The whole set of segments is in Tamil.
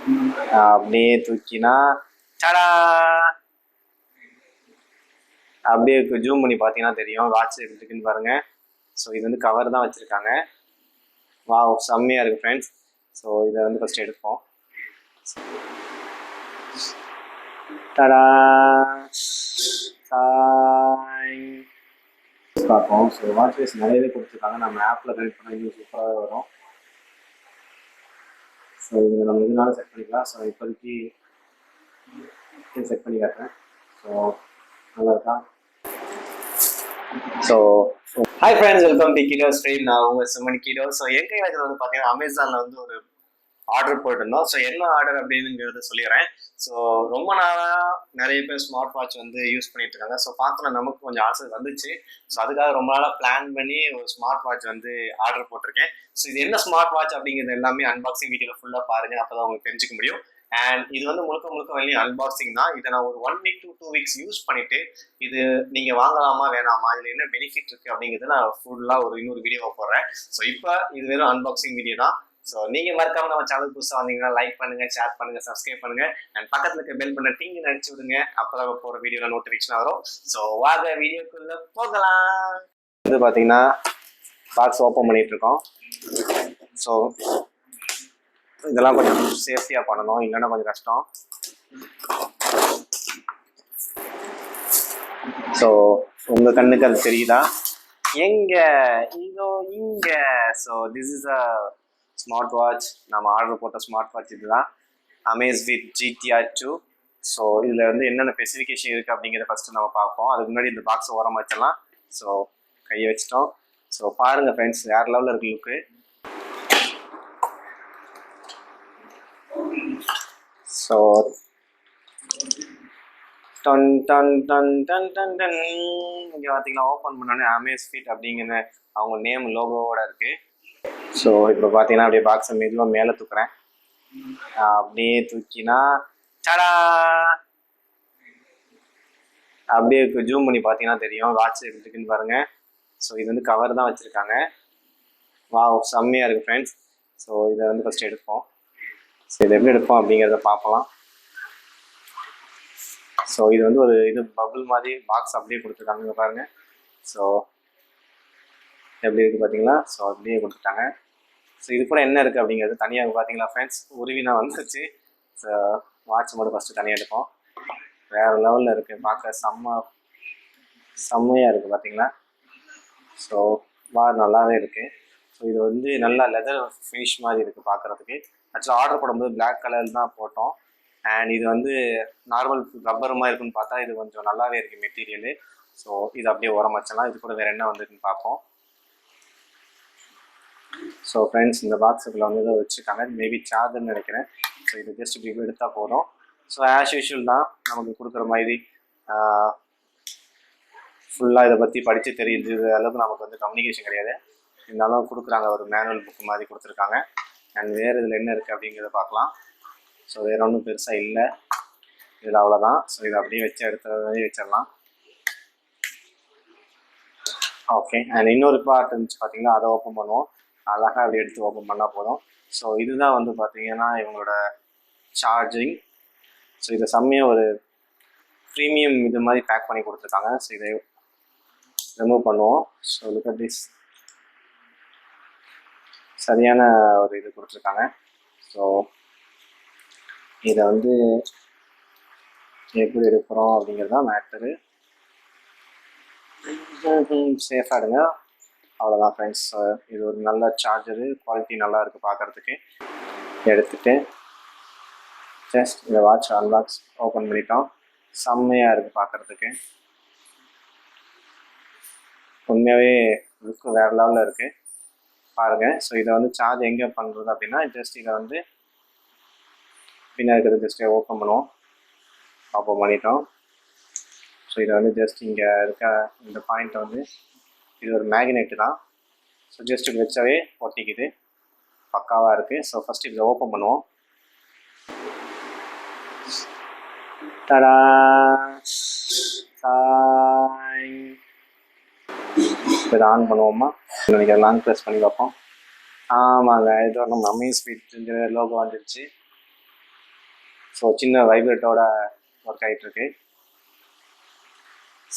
அப்படியே தூக்கினா சடா அப்படியே ஜூம் பண்ணி பார்த்தீங்கன்னா தெரியும் வாட்ச் எப்படி இருக்குன்னு பாருங்க. ஸோ இது வந்து கவர் தான் வச்சுருக்காங்க. வா செம்மையாக இருக்குது ஃப்ரெண்ட்ஸ். ஸோ இதை வந்து ஃபஸ்ட்டு எடுப்போம். தடா பார்ப்போம். ஸோ வாட்ச் ஃபேஸ் நிறையவே கொடுத்துருக்காங்க. நம்ம ஆப்பில் கனெக்ட் பண்ணால் இன்னும் சூப்பராகவே வரும். ஸோ இதை நம்ம இதனால செட் பண்ணிக்கலாம். ஸோ இப்போதைக்கு செட் பண்ணி காட்டுறேன். ஸோ நல்லா இருக்கா? So hi friends, welcome to Kido Stream. நான் உங்கள் சுமன் கிடோ. ஸோ எங்க எனக்கு வந்து பார்த்தீங்கன்னா அமேசானில் வந்து ஒரு ஆர்டர் போட்டிருந்தோம். ஸோ என்ன ஆர்டர் அப்படிங்கிறத சொல்லிடுறேன். ஸோ ரொம்ப நாளாக நிறைய பேர் ஸ்மார்ட் வாட்ச் வந்து யூஸ் பண்ணிட்டு இருக்காங்க. ஸோ பார்த்தோன்னா நமக்கு கொஞ்சம் ஆசை வந்துச்சு. ஸோ அதுக்காக ரொம்ப நாளாக பிளான் பண்ணி ஒரு ஸ்மார்ட் வாட்ச் வந்து ஆர்டர் போட்டிருக்கேன். ஸோ இது என்ன ஸ்மார்ட் வாட்ச் அப்படிங்கிறது எல்லாமே அன்பாக்சிங் வீடியோவில் ஃபுல்லாக பாருங்கள். அப்போ தான் உங்களுக்கு தெரிஞ்சுக்க முடியும். அண்ட் இது வந்து முழுக்க வெளியே அன்பாக்சிங் தான். இதை நான் ஒரு 1 week to 2 weeks யூஸ் பண்ணிட்டு இது நீங்கள் வாங்கலாமா வேணாமா, இதில் என்ன பெனிஃபிட் இருக்குது அப்படிங்கிறது நான் ஃபுல்லாக இன்னொரு வீடியோவை போடுறேன். ஸோ இப்போ இது வெறும் அன்பாக்சிங் வீடியோ தான். ஸோ நீங்கள் மறக்காம நம்ம சேனல் புதுசாக வந்தீங்கன்னா லைக் பண்ணுங்கள், ஷேர் பண்ணுங்கள், சப்ஸ்கிரைப் பண்ணுங்கள். அண்ட் பக்கத்தில் இருக்க பெல் பண்ண டிங்கு அடிச்சு விடுங்க. அப்போ தான் போகிற வீடியோவில் நோட்டிஃபிகேஷன் வரும். ஸோ வாங்க வீடியோக்குள்ளே போகலாம். வந்து பார்த்தீங்கன்னா பாக்ஸ் ஓப்பன் பண்ணிட்டு இருக்கோம். ஸோ இதெல்லாம் கொஞ்சம் சேஃப்டியாக பண்ணணும், இல்லைன்னா கொஞ்சம் கஷ்டம். ஸோ உங்கள் கண்ணுக்கு அது தெரியுதா? எங்க இதோ இங்க. So this is a smart watch. நம்ம ஆர்டர் போட்ட ஸ்மார்ட் வாட்ச் இதுதான், Amazfit GTR 2. ஸோ இதில் வந்து என்னென்ன ஸ்பெசிஃபிகேஷன் இருக்குது அப்படிங்கிறத ஃபஸ்ட்டு நம்ம பார்ப்போம். அதுக்கு முன்னாடி இந்த பாக்ஸை ஓரமாக வச்சிடலாம். ஸோ கையை வச்சிட்டோம். ஸோ பாருங்கள் ஃப்ரெண்ட்ஸ், வேறு லெவலில் இருக்கு லுக்கு. ஸோ டன் டன் டன் டன் டன் டன் இங்கே பார்த்தீங்கன்னா ஓப்பன் பண்ணோடனே Amazfit அப்படிங்கிற அவங்க நேம் லோகோவோட இருக்குது. ஸோ இப்போ பார்த்தீங்கன்னா அப்படியே பாக்ஸை மெதுவாக மேலே தூக்குறேன். அப்படியே தூக்கினா சடா அப்படியே ஜூம் பண்ணி பார்த்தீங்கன்னா தெரியும் வாட்ச் எப்படி இருக்குன்னு பாருங்கள். ஸோ இது வந்து கவர் தான் வச்சுருக்காங்க. வா செம்மையாக இருக்குது ஃப்ரெண்ட்ஸ். ஸோ இதை வந்து ஃபஸ்ட்டு எடுப்போம். ஸோ இதை எப்படி எடுப்போம் அப்படிங்கிறத பார்க்கலாம். ஸோ இது வந்து ஒரு பபுள் மாதிரி பாக்ஸ் அப்படியே கொடுத்துருக்காங்க பாருங்கள். ஸோ எப்படி இருக்குது பார்த்தீங்களா? ஸோ அப்படியே கொடுத்துட்டாங்க. ஸோ இது கூட என்ன இருக்குது அப்படிங்கிறது தனியாக பார்த்தீங்களா ஃப்ரெண்ட்ஸ், உருவினா வந்துச்சு. ஸோ வாட்ச் மட்டும் ஃபஸ்ட்டு தனியாக எடுப்போம். வேறு லெவலில் இருக்குது, பார்க்க செம்மையாக இருக்குது பார்த்தீங்களா? ஸோ நல்லாவே இருக்குது. ஸோ இது வந்து நல்லா லெதர் ஃபினிஷ் மாதிரி இருக்குது பார்க்குறதுக்கு. ஆக்சுவலாக ஆர்டர் போடும்போது பிளாக் கலர் தான் போட்டோம். அண்ட் இது வந்து நார்மல் ரப்பர் மாதிரி இருக்குன்னு பார்த்தா இது கொஞ்சம் நல்லாவே இருக்குது மெட்டீரியலு. ஸோ இது அப்படியே உரம் வச்சலாம். இது கூட வேறு என்ன வந்துருக்குன்னு பார்ப்போம். ஸோ ஃப்ரெண்ட்ஸ், இந்த பாக்ஸுக்குள்ள வந்து இதை வச்சுருக்காங்க. மேபி சார்ஜர்னு நினைக்கிறேன். ஸோ இது ஜஸ்ட் இப்படி எடுத்தால் போதும். ஸோ ஆஸ் யூஷுவல் தான் நமக்கு கொடுக்குற மாதிரி ஃபுல்லாக இதை பற்றி படித்து தெரியுது அளவுக்கு நமக்கு வந்து கம்யூனிகேஷன் கிடையாது. இருந்தாலும் கொடுக்குறாங்க, ஒரு மேனுவல் புக் மாதிரி கொடுத்துருக்காங்க. அண்ட் வேறு இதில் என்ன இருக்குது அப்படிங்கிறத பார்க்கலாம். ஸோ வேறு ஒன்றும் பெருசாக இல்லை இதில், அவ்வளோதான். ஸோ இதை அப்படியே வச்சிடலாம். ஓகே. அண்ட் இன்னொரு பார்ட் இருந்துச்சு பார்த்தீங்கன்னா, அதை ஓப்பன் பண்ணுவோம். அழகாக அப்படி எடுத்து ஓப்பன் பண்ணால் போதும். ஸோ இதுதான் வந்து பார்த்தீங்கன்னா இவங்களோட சார்ஜிங். ஸோ இதை செம்மையாக ஒரு ப்ரீமியம் இது மாதிரி பேக் பண்ணி கொடுத்துருக்காங்க. ஸோ இதை ரிமூவ் பண்ணுவோம். ஸோ லுக் அட் திஸ், சரியான ஒரு இது கொடுத்துருக்காங்க. ஸோ இதை வந்து எப்படி எடுக்கிறோம் அப்படிங்கிறது தான் மேட்டரு. சேஃபாக எடுங்க, அவ்வளோதான் ஃப்ரெண்ட்ஸ். இது ஒரு நல்ல சார்ஜரு, குவாலிட்டி நல்லா இருக்குது பார்க்குறதுக்கு. எடுத்துகிட்டு ஜஸ்ட் இந்த வாட்ச் அன்பாக்ஸ் ஓப்பன் பண்ணிட்டோம். செம்மையாக இருக்குது பார்க்குறதுக்கு, உண்மையாகவே லுக்கு வேறு லெவலில் இருக்குது பாருங்கள். ஸோ இதை வந்து சார்ஜ் எங்கே பண்ணுறது அப்படின்னா, ஜஸ்ட் இதை வந்து பின்னாடி இருக்கிறது ஜஸ்ட் ஓப்பன் பண்ணுவோம். ஓப்பன் பண்ணிட்டோம். ஸோ இதை வந்து ஜஸ்ட் இங்கே இருக்க இந்த பாயிண்ட்டை வந்து, இது ஒரு மேக்னெட்டு தான். ஸோ ஜஸ்ட் வச்சாவே ஒட்டிக்குது, பக்காவாக இருக்குது. ஸோ ஃபஸ்ட்டு இதை ஓப்பன் பண்ணுவோம். தடா இதை ஆன் பண்ணுவோமா? நீங்கள் லாங் ப்ரெஸ் பண்ணி பார்ப்போம். ஆமாங்க, இது நம்ம Amazfit லோகோ வந்துருச்சு. ஸோ சின்ன வைப்ரேட்டோட ஒர்க் ஆகிட்டுருக்கு.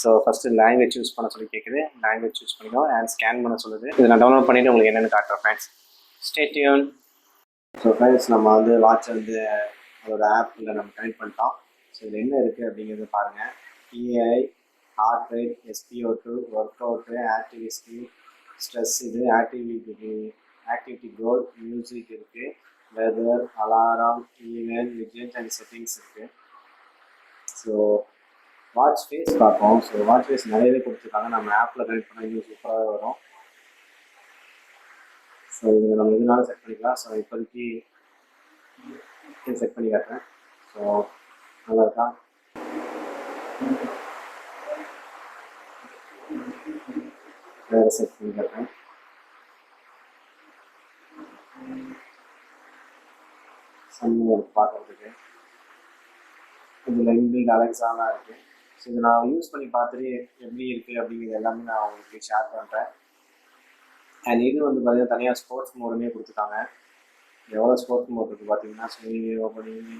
ஸோ ஃபஸ்ட்டு லாங்குவேஜ் சூஸ் பண்ண சொல்லி கேட்குது. லாங்குவேஜ் சூஸ் பண்ணிக்கோங்க அண்ட் ஸ்கேன் பண்ண சொல்லுது. இதை நான் டவுன்லோட் பண்ணிவிட்டு உங்களுக்கு என்னென்னு காட்டுறேன் friends. Stay tune. So friends நம்ம வந்து வாட்ச் வந்து அதோட ஆப்பில் நம்ம கனெக்ட் பண்ணிட்டோம். ஸோ இதில் என்ன இருக்குது அப்படிங்கிறத பாருங்கள். டிஐ, heart rate, SpO2, work out, activity, stress, இது ஆக்டிவிட்டி க்ரோத், மியூசிக் இருக்குது, வெதர், அலாரம், ஈமெயில், விஜென்ட் அண்ட் செட்டிங்ஸ் இருக்குது. ஸோ வாட்ச் ஃபேஸ் பார்ப்போம். ஸோ வாட்ச் ஃபேஸ் நிறையவே கொடுத்துருக்காங்க. நம்ம ஆப்பில் கனெக்ட் பண்ணால் இன்னும் சூப்பராகவே வரும். ஸோ இதில் நம்ம எதுனாலும் செட் பண்ணிக்கலாம். ஸோ இப்போதைக்கு செட் பண்ணி காட்டுறேன். ஸோ நல்லா இருக்கா? வேறு செட் பண்ணி காட்டுறேன். செம்மையாக பார்க்குறதுக்கு. இதில் இன்பில்ட் அலெக்ஸாலாம் இருக்குது. ஸோ இதை நான் யூஸ் பண்ணி பார்த்துட்டு எப்படி இருக்குது அப்படிங்கிறது எல்லாமே நான் உங்களுக்கு ஷேர் பண்ணுறேன். அண்ட் இது வந்து பார்த்தீங்கன்னா தனியாக ஸ்போர்ட்ஸ் மோடுமே கொடுத்துருக்காங்க. எவ்வளோ ஸ்போர்ட்ஸ் மோட் இருக்குது பார்த்தீங்கன்னா, ஸ்விங்கிங்கு, ஓப்பனிங்கு,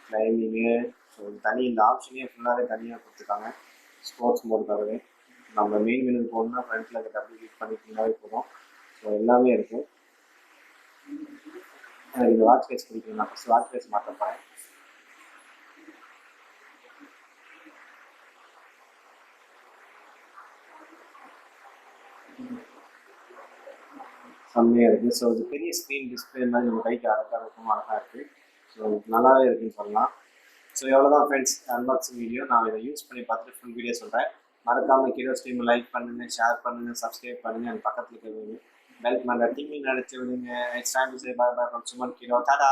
கிளைம்பிங்கு. ஸோ தனி இந்த ஆப்ஷனே ஃபுல்லாகவே தனியாக கொடுத்துருக்காங்க ஸ்போர்ட்ஸ் மோடுக்காகவே. நம்ம மெயின் மெனு போகணுன்னா ஃப்ரண்ட்டில் இருக்க டபுள் கிளிக் பண்ணிட்டீங்கன்னாவே போதும். ஸோ எல்லாமே இருக்குது. எனக்கு இந்த வாட்ச் ஃபேஸ் பிடிக்கும். நான் ஃபஸ்ட் வாட்ச் ஃபேஸ் மாற்ற போகிறேன். செம்மையாக இருக்குது. ஸோ இது பெரிய ஸ்க்ரீன் டிஸ்பிளே மாதிரி நம்ம கைக்கு அழகாக இருக்குது. ஸோ நல்லாவே இருக்குதுன்னு சொல்லலாம். ஸோ எவ்வளோதான் ஃப்ரெண்ட்ஸ் அன்பாக்சிங் வீடியோ. நான் இதை யூஸ் பண்ணி பார்த்துட்டு ஃபுல் வீடியோ சொல்கிறேன். மறக்காமல் கீழே ஸ்ட்ரீம் லைக் பண்ணுங்கள், ஷேர் பண்ணுங்கள், சப்ஸ்கிரைப் பண்ணுங்கள். அந்த பக்கத்தில் இருக்கிறது பெல் பண்ணுற டிவி நினச்சி விடுங்க. It's time to say bye bye from Suman கீழோ. டாடா.